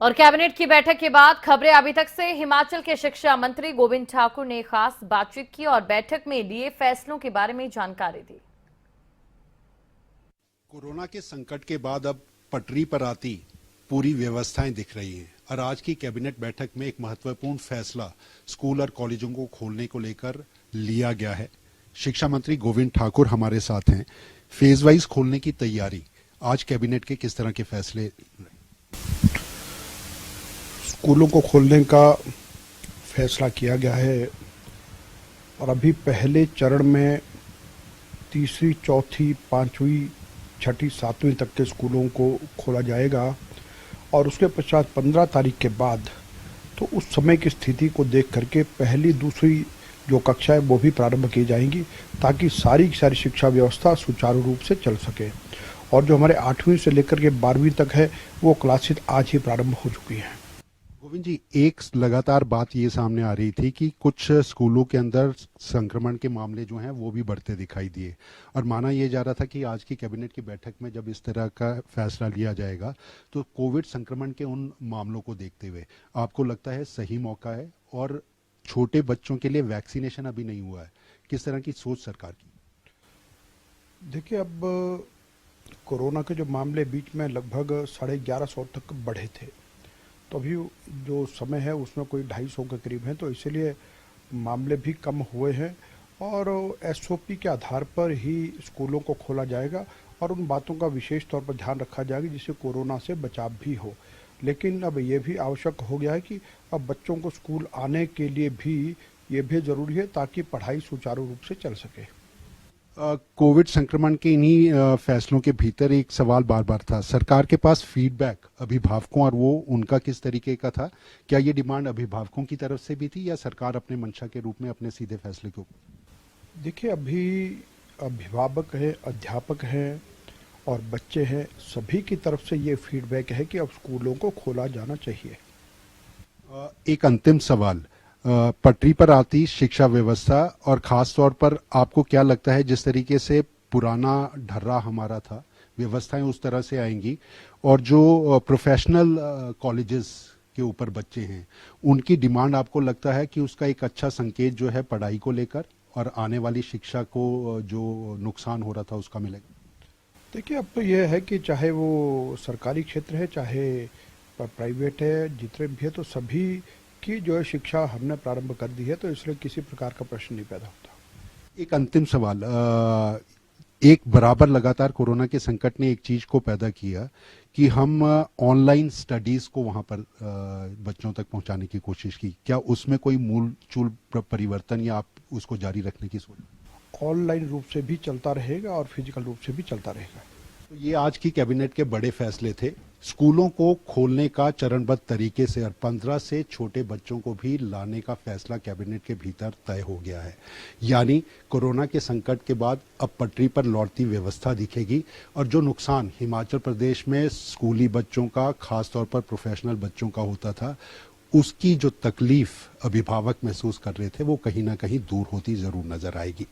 और कैबिनेट की बैठक के बाद खबरें अभी तक से हिमाचल के शिक्षा मंत्री गोविंद ठाकुर ने खास बातचीत की और बैठक में लिए फैसलों के बारे में जानकारी दी। कोरोना के संकट के बाद अब पटरी पर आती पूरी व्यवस्थाएं दिख रही हैं और आज की कैबिनेट बैठक में एक महत्वपूर्ण फैसला स्कूल और कॉलेजों को खोलने को लेकर लिया गया है। शिक्षा मंत्री गोविंद ठाकुर हमारे साथ हैं। फेज वाइज खोलने की तैयारी, आज कैबिनेट के किस तरह के फैसले? स्कूलों को खोलने का फैसला किया गया है और अभी पहले चरण में तीसरी, चौथी, पांचवी, छठी, सातवीं तक के स्कूलों को खोला जाएगा और उसके पश्चात 15 तारीख के बाद तो उस समय की स्थिति को देख करके पहली, दूसरी जो कक्षाएं वो भी प्रारंभ की जाएंगी ताकि सारी शिक्षा व्यवस्था सुचारू रूप से चल सके। और जो हमारे 8वीं से लेकर के 12वीं तक है वो क्लासेस आज ही प्रारंभ हो चुकी हैं। गोविंद जी, एक लगातार बात ये सामने आ रही थी कि कुछ स्कूलों के अंदर संक्रमण के मामले जो हैं वो भी बढ़ते दिखाई दिए और माना यह जा रहा था कि आज की कैबिनेट की बैठक में जब इस तरह का फैसला लिया जाएगा तो कोविड संक्रमण के उन मामलों को देखते हुए आपको लगता है सही मौका है? और छोटे बच्चों के लिए वैक्सीनेशन अभी नहीं हुआ है, किस तरह की सोच सरकार की? देखिए, अब कोरोना के जो मामले बीच में लगभग 1150 तक बढ़े थे, तो अभी जो समय है उसमें कोई 250 के करीब है, तो इसीलिए मामले भी कम हुए हैं और एसओपी के आधार पर ही स्कूलों को खोला जाएगा और उन बातों का विशेष तौर पर ध्यान रखा जाएगा जिससे कोरोना से बचाव भी हो। लेकिन अब ये भी आवश्यक हो गया है कि अब बच्चों को स्कूल आने के लिए भी ये भी जरूरी है ताकि पढ़ाई सुचारू रूप से चल सके। कोविड संक्रमण के इन्हीं फैसलों के भीतर एक सवाल बार बार था, सरकार के पास फीडबैक अभिभावकों और वो उनका किस तरीके का था? क्या ये डिमांड अभिभावकों की तरफ से भी थी या सरकार अपने मंशा के रूप में अपने सीधे फैसले को? देखिए, अभी अभिभावक है, अध्यापक हैं और बच्चे हैं, सभी की तरफ से ये फीडबैक है कि अब स्कूलों को खोला जाना चाहिए। एक अंतिम सवाल, पटरी पर आती शिक्षा व्यवस्था और खास तौर पर आपको क्या लगता है जिस तरीके से पुराना ढर्रा हमारा था, व्यवस्थाएं उस तरह से आएंगी और जो प्रोफेशनल कॉलेजेस के ऊपर बच्चे हैं उनकी डिमांड आपको लगता है कि उसका एक अच्छा संकेत जो है पढ़ाई को लेकर और आने वाली शिक्षा को जो नुकसान हो रहा था उसका मिलेगा? देखिए, अब तो ये है कि चाहे वो सरकारी क्षेत्र है चाहे प्राइवेट है, जितने भी है तो सभी की जो है शिक्षा हमने प्रारंभ कर दी है, तो इसलिए किसी प्रकार का प्रश्न नहीं पैदा होता। एक अंतिम सवाल, एक बराबर लगातार कोरोना के संकट ने एक चीज को पैदा किया कि हम ऑनलाइन स्टडीज को वहां पर बच्चों तक पहुंचाने की कोशिश की, क्या उसमें कोई मूल चूल परिवर्तन या आप उसको जारी रखने की सोच? ऑनलाइन रूप से भी चलता रहेगा और फिजिकल रूप से भी चलता रहेगा। तो ये आज की कैबिनेट के बड़े फैसले थे, स्कूलों को खोलने का चरणबद्ध तरीके से और 15 से छोटे बच्चों को भी लाने का फैसला कैबिनेट के भीतर तय हो गया है। यानी कोरोना के संकट के बाद अब पटरी पर लौटती व्यवस्था दिखेगी और जो नुकसान हिमाचल प्रदेश में स्कूली बच्चों का, खास तौर पर प्रोफेशनल बच्चों का होता था, उसकी जो तकलीफ अभिभावक महसूस कर रहे थे वो कहीं ना कहीं दूर होती जरूर नजर आएगी।